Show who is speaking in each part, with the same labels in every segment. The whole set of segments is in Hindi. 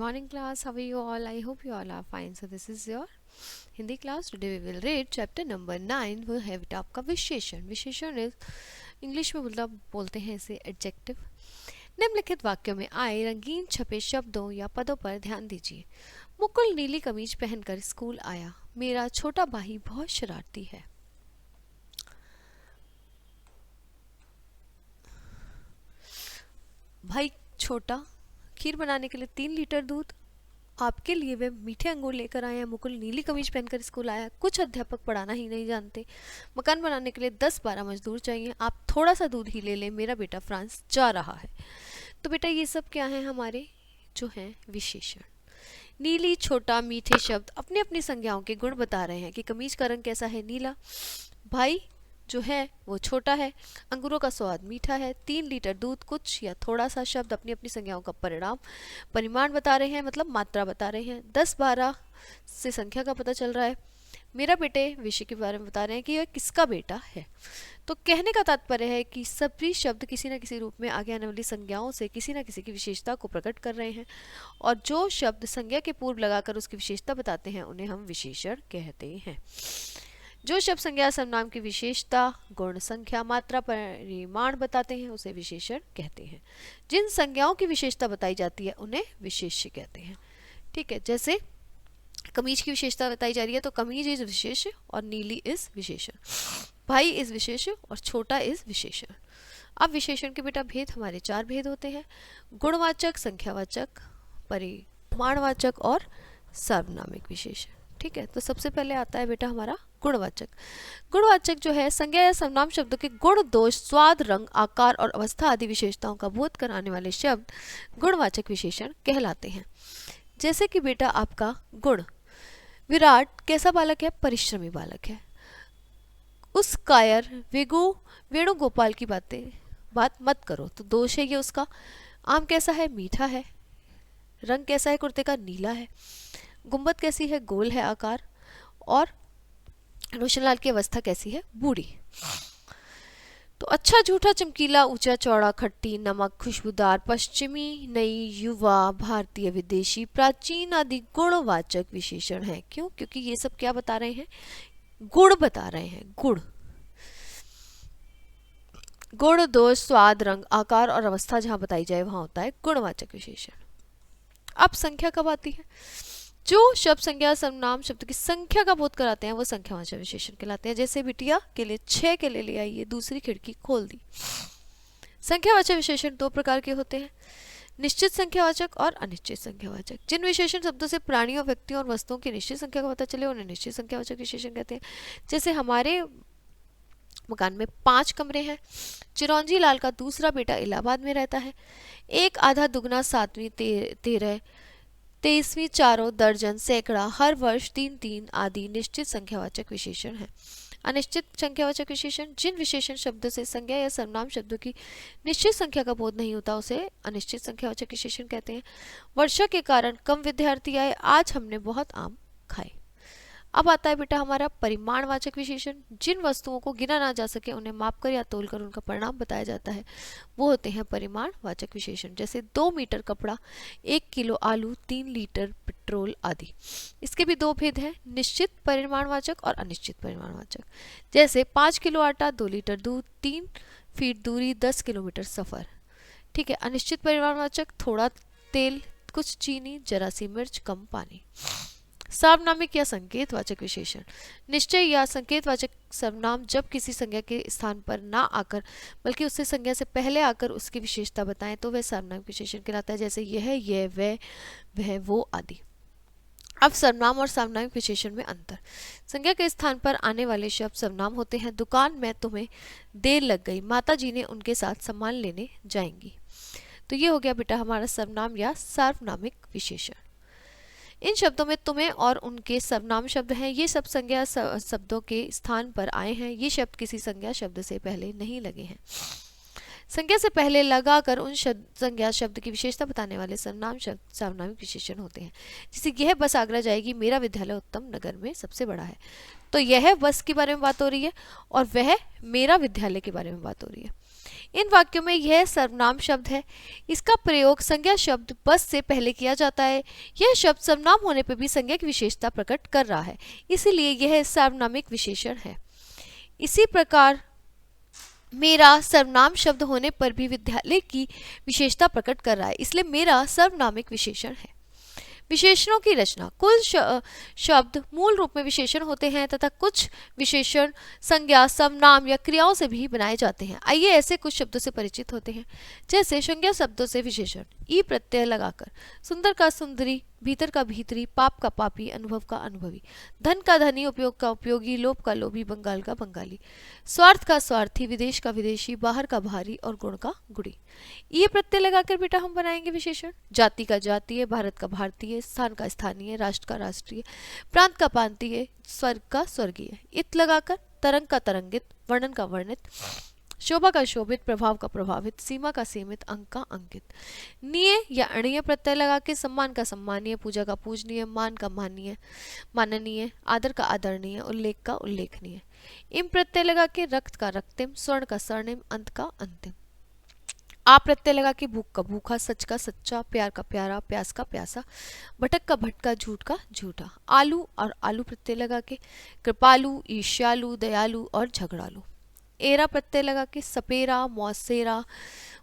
Speaker 1: morning class. How are you all? I hope you all are fine. So this is your Hindi class. Today we will read chapter number 9. We have it आपका विशेषण. विशेषण इज इंग्लिश में बोलते हैं इसे एडजेक्टिव. निम्नलिखित वाक्यों में आए रंगीन छपे शब्दों या पदों पर ध्यान दीजिए. मुकुल नीली कमीज पहनकर स्कूल आया. मेरा छोटा भाई बहुत शरारती है. भाई छोटा खीर बनाने के लिए 3 लीटर दूध. आपके लिए वे मीठे अंगूर लेकर आए हैं. मुकुल नीली कमीज पहनकर स्कूल आया. कुछ अध्यापक पढ़ाना ही नहीं जानते. मकान बनाने के लिए 10-12 मजदूर चाहिए. आप थोड़ा सा दूध ही ले लें. मेरा बेटा फ्रांस जा रहा है. तो बेटा ये सब क्या है हमारे जो हैं विशेषण. नीली, छोटा, मीठे शब्द अपनी अपनी संज्ञाओं के गुण बता रहे हैं कि कमीज का रंग कैसा है, नीला. भाई जो है वो छोटा है. अंगूरों का स्वाद मीठा है. 3 लीटर दूध, कुछ या थोड़ा सा शब्द अपनी अपनी संज्ञाओं का परिमाण बता रहे हैं, मतलब मात्रा बता रहे हैं. 10-12 से संख्या का पता चल रहा है. मेरा बेटे विषय के बारे में बता रहे हैं कि यह किसका बेटा है. तो कहने का तात्पर्य है कि सभी शब्द किसी न किसी रूप में आगे आने वाली संज्ञाओं से किसी न किसी की विशेषता को प्रकट कर रहे हैं, और जो शब्द संज्ञा के पूर्व लगाकर उसकी विशेषता बताते हैं उन्हें हम विशेषण कहते हैं. जो शब्द संज्ञा सर्वनाम की विशेषता, गुण, संख्या, मात्रा, परिमाण बताते हैं उसे विशेषण कहते हैं. जिन संज्ञाओं की विशेषता बताई जाती है उन्हें विशेष्य कहते हैं. ठीक है, जैसे कमीज की विशेषता बताई जा रही है तो कमीज इज विशेष्य और नीली इज विशेषण. भाई इज विशेष्य और छोटा इज विशेषण. अब विशेषण के बेटा भेद हमारे 4 भेद होते हैं: गुणवाचक, संख्यावाचक, परिमाणवाचक और सार्वनामिक विशेषण. ठीक है, तो सबसे पहले आता है बेटा हमारा गुणवाचक. गुणवाचक जो है संज्ञा या सर्वनाम शब्दों के गुण, दोष, स्वाद, रंग, आकार और अवस्था आदि विशेषताओं का बोध कराने वाले शब्द गुणवाचक विशेषण कहलाते हैं. जैसे कि बेटा आपका गुण, विराट कैसा बालक है, परिश्रमी बालक है. उस कायर वेणुगोपाल की बात मत करो, तो दोष है ये उसका. आम कैसा है, मीठा है. रंग कैसा है कुर्ते का, नीला है. गुंबद कैसी है, गोल है आकार. और रोशनलाल की अवस्था कैसी है, बूढ़ी. तो अच्छा, झूठा, चमकीला, ऊंचा, चौड़ा, खट्टी, नमक, खुशबूदार, पश्चिमी, नई, युवा, भारतीय, विदेशी, प्राचीन आदि गुणवाचक विशेषण हैं. क्यों? क्योंकि ये सब क्या बता रहे हैं, गुण बता रहे हैं. गुण, दोष, स्वाद, रंग, आकार और अवस्था जहां बताई जाए वहां होता है गुणवाचक विशेषण. अब संख्या कब आती है? जो शब्द संज्ञा सर्वनाम शब्द की संख्या का बोध कराते हैं वो संख्यावाचक विशेषण कहलाते हैं. जैसे बिटिया के लिए 6 के ले आइए, दूसरी खिड़की खोल दी. संख्यावाचक विशेषण 2 प्रकार के होते हैं: निश्चित संख्यावाचक और अनिश्चित संख्यावाचक. जिन विशेषण शब्दों से प्राणियों, व्यक्तियों और वस्तुओं की निश्चित संख्या का पता चले उन्हें निश्चित संख्यावाचक विशेषण कहते हैं. जैसे हमारे मकान में 5 कमरे हैं. चिरौंजी लाल का दूसरा बेटा इलाहाबाद में रहता है. 1 आधा दुगना 7वीं 13 23वीं चारों दर्जन सैकड़ा हर वर्ष 3-3 आदि निश्चित संख्यावाचक विशेषण है. अनिश्चित संख्यावाचक विशेषण, जिन विशेषण शब्दों से संज्ञा या सर्वनाम शब्दों की निश्चित संख्या का बोध नहीं होता उसे अनिश्चित संख्यावाचक विशेषण कहते हैं. वर्षा के कारण कम विद्यार्थी आए, आज हमने बहुत आम खाए. अब आता है बेटा हमारा परिमाणवाचक विशेषण. जिन वस्तुओं को गिना ना जा सके उन्हें मापकर या तोलकर उनका परिणाम बताया जाता है वो होते हैं परिमाणवाचक विशेषण. जैसे 2 मीटर कपड़ा, 1 किलो आलू, 3 लीटर पेट्रोल आदि. इसके भी 2 भेद हैं: निश्चित परिमाणवाचक और अनिश्चित परिमाणवाचक. जैसे 5 किलो आटा, 2 लीटर दूध, 3 फीट दूरी, 10 किलोमीटर सफर. ठीक है. अनिश्चित परिमाणवाचक, थोड़ा तेल, कुछ चीनी, जरा सी मिर्च, कम पानी. सार्वनामिक या संकेतवाचक विशेषण. निश्चय या संकेतवाचक सर्वनाम जब किसी संज्ञा के स्थान पर ना आकर बल्कि उससे संज्ञा से पहले आकर उसकी विशेषता बताएं तो वह सार्वनामिक विशेषण कहलाता है. जैसे यह, वह, वो आदि. अब सर्वनाम और सार्वनामिक विशेषण में अंतर. संज्ञा के स्थान पर आने वाले शब्द सर्वनाम होते हैं. दुकान में तुम्हें देर लग गई, माता जी ने उनके साथ सामान लेने जाएंगी. तो ये हो गया बेटा हमारा सर्वनाम या सार्वनामिक विशेषण. इन शब्दों में तुम्हें और उनके सर्वनाम शब्द हैं. ये सब संज्ञा शब्दों के स्थान पर आए हैं. ये शब्द किसी संज्ञा शब्द से पहले नहीं लगे हैं. संज्ञा से पहले लगाकर उन संज्ञा शब्द की विशेषता बताने वाले सर्वनाम शब्द सार्वनामिक विशेषण होते हैं. जैसे यह बस आगरा जाएगी, मेरा विद्यालय उत्तम नगर में सबसे बड़ा है. तो यह बस के बारे में बात हो रही है और वह मेरा विद्यालय के बारे में बात हो रही है. इन वाक्यों में यह सर्वनाम शब्द है। इसका प्रयोग संज्ञा शब्द बस से पहले किया जाता है। यह शब्द सर्वनाम होने पर भी संज्ञा की विशेषता प्रकट कर रहा है, इसीलिए यह सार्वनामिक विशेषण है। इसी प्रकार मेरा सर्वनाम शब्द होने पर भी विद्यालय की विशेषता प्रकट कर रहा है, इसलिए मेरा सर्वनामिक विशेषण है। विशेषणों की रचना। कुल शब्द मूल रूप में विशेषण होते हैं तथा कुछ विशेषण संज्ञा, सर्वनाम या क्रियाओं से भी बनाए जाते हैं। आइए ऐसे कुछ शब्दों से परिचित होते हैं। जैसे संज्ञा शब्दों से विशेषण। ई प्रत्यय लगाकर। सुंदर का सुंदरी, भीतर का भीतरी, पाप का पापी, अनुभव का अनुभवी, धन का धनी, उपयोग का उपयोगी, लोभ का लोभी, बंगाल का बंगाली, स्वार्थ का स्वार्थी, विदेश का विदेशी, बाहर का बाहरी और गुण का गुणी। ये प्रत्यय लगाकर बेटा हम बनाएंगे विशेषण। जाति का जातीय, भारत का भारतीय, स्थान का स्थानीय, राष्ट्र का राष्ट्रीय, प्रांत का प्रांतीय, स्वर्ग का स्वर्गीय। इत लगाकर तरंग का तरंगित, वर्णन का वर्णित, शोभा का शोभित, प्रभाव का प्रभावित, सीमा का सीमित, अंक का अंकित। निय या अणीय प्रत्यय लगा के सम्मान का सम्मानीय, पूजा का पूजनीय, मान का माननीय माननीय, आदर का आदरणीय, उल्लेख का उल्लेखनीय। इम प्रत्यय लगा के रक्त का रक्तिम, स्वर्ण का स्वर्णिम, अंत का अंतिम। आ प्रत्यय लगा के भूख का भूखा, सच का सच्चा, प्यार का प्यारा, प्यास का प्यासा, भटक का भटका, झूठ का झूठा। आलू और आलू प्रत्यय लगा के कृपालु, ईर्ष्यालु, दयालु और झगड़ालू। एरा प्रत्यय लगा के सपेरा, मौसेरा,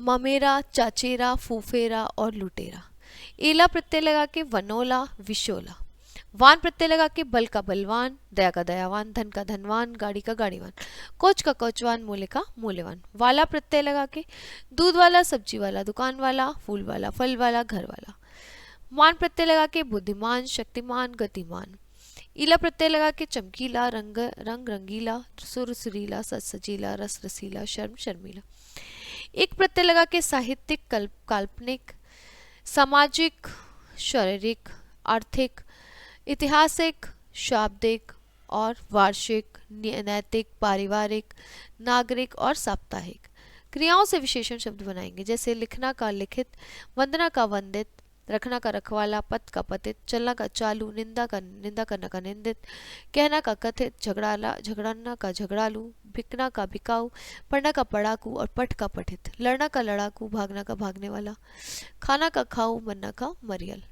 Speaker 1: ममेरा, चाचेरा, फूफेरा और लुटेरा। एला प्रत्यय लगा के वनोला, विशोला। वान प्रत्यय लगा के बल का बलवान, दया का दयावान, धन का धनवान, गाड़ी का गाड़ीवान, कोच का कोचवान, मूल्य का मूल्यवान। वाला प्रत्यय लगा के दूध वाला, सब्जी वाला, दुकान वाला, फूल वाला, फल वाला, घर वाला। मान प्रत्यय लगा के बुद्धिमान, शक्तिमान, गतिमान। इला प्रत्यय लगा के चमकीला, रंग रंगीला, सुर सुरीला, सच सजीला, रस रसीला, शर्म शर्मीला। एक प्रत्यय लगा के साहित्यिक, काल्पनिक, सामाजिक, शारीरिक, आर्थिक, ऐतिहासिक, शाब्दिक और वार्षिक, नैतिक, पारिवारिक, नागरिक और साप्ताहिक। क्रियाओं से विशेषण शब्द बनाएंगे। जैसे लिखना का लिखित, वंदना का वंदित, रखना का रखवाला, पथ का पतित, चलना का चालू, निंदा करना का निंदित, कहना का कथित, झगड़ना का झगड़ालू, बिकना का बिकाऊ, पढ़ना का पढ़ाकू और पठ का पठित, लड़ना का लड़ाकू, भागना का भागने वाला, खाना का खाऊ, मरना का मरियल।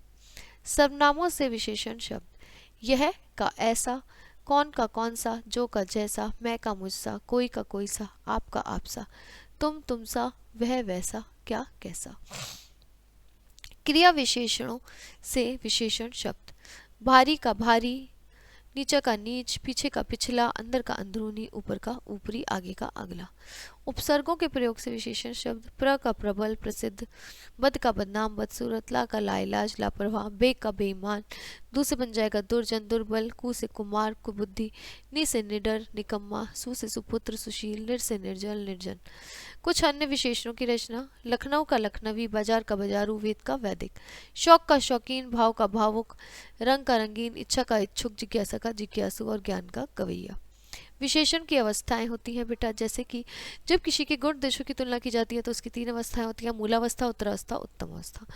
Speaker 1: सर्वनामों से विशेषण शब्द। यह का ऐसा, कौन का कौन सा, जो का जैसा, मैं का मुझसा, कोई का कोई सा, आप का आपसा, तुम तुमसा, वह वैसा, क्या कैसा। क्रिया विशेषणों से विशेषण शब्द। भारी का भारी, नीचे का नीच, पीछे का पिछला, अंदर का अंदरूनी, ऊपर का ऊपरी, आगे का अगला। उपसर्गों के प्रयोग से विशेषण शब्द। प्र का प्रबल, प्रसिद्ध, बद का बदनाम, बदसूरत, ला का लाइलाज, लापरवाह, बे का बेईमान, दू से बन जाएगा दुर्जन, दुर्बल, कु से कुमार, कुबुद्धि, नि से निडर, निकम्मा, सु से सुपुत्र, सुशील, निर से निर्जल, निर्जन। कुछ अन्य विशेषणों की रचना। लखनऊ का लखनवी, बाजार का बाजारू, वेद का वैदिक, शौक का शौकीन, भाव का भावुक, रंग का रंगीन, इच्छा का इच्छुक, जिज्ञासा का जिज्ञासु और ज्ञान का गवैया। विशेषण की अवस्थाएं होती हैं बेटा, जैसे कि जब किसी के गुण दोषों की तुलना की जाती है तो उसकी 3 अवस्थाएं होती हैं। मूलावस्था, उत्तरावस्था, उत्तम अवस्था।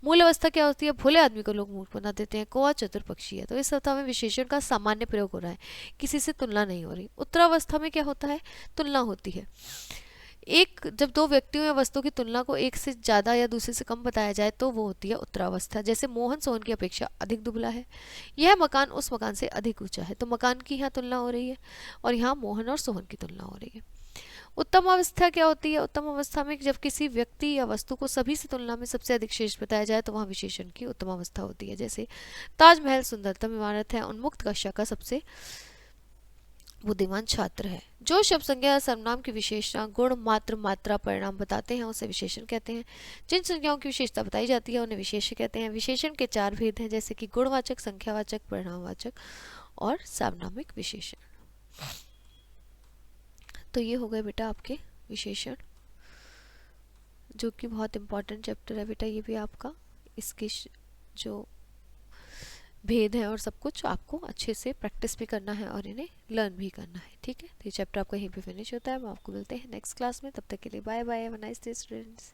Speaker 1: मूल अवस्था क्या होती है? भोले आदमी को लोग मूर्ख बना देते हैं। कौवा चतुर पक्षी है, तो इस अवस्था में विशेषण का सामान्य प्रयोग हो रहा है, किसी से तुलना नहीं हो रही। उत्तरावस्था में क्या होता है? तुलना होती है। जब दो व्यक्तियों या वस्तुओं की तुलना को एक से ज्यादा या दूसरे से कम बताया जाए तो वो होती है उत्तरावस्था। जैसे मोहन सोहन की अपेक्षा अधिक दुबला है, यह मकान उस मकान से अधिक ऊंचा है, तो मकान की यहाँ तुलना हो रही है और यहाँ मोहन और सोहन की तुलना हो रही है। उत्तम अवस्था क्या होती है? उत्तम अवस्था में जब किसी व्यक्ति या वस्तु को सभी से तुलना में सबसे अधिक श्रेष्ठ बताया जाए तो वहाँ विशेषण की उत्तम अवस्था होती है। जैसे ताजमहल सुंदरतम इमारत है, उन्मुक्त कक्षा का सबसे बुद्धिमान छात्र है। जो शब्द संज्ञा या सर्वनाम की विशेषता, गुण, मात्र, मात्रा, परिणाम बताते हैं उसे विशेषण कहते हैं। जिन संज्ञाओं की विशेषता बताई जाती है उन्हें विशेष्य कहते हैं। विशेषण के 4 भेद हैं, जैसे कि गुणवाचक, संख्यावाचक, परिणामवाचक और सार्वनामिक विशेषण। तो ये हो गए बेटा आपके विशेषण, जो कि बहुत इंपॉर्टेंट चैप्टर है बेटा ये भी आपका। इसके जो भेद है और सब कुछ आपको अच्छे से प्रैक्टिस भी करना है और इन्हें लर्न भी करना है। ठीक है, तो ये चैप्टर आपका यहीं पे फिनिश होता है। हम आपको मिलते हैं नेक्स्ट क्लास में, तब तक के लिए bye bye, have a nice day students.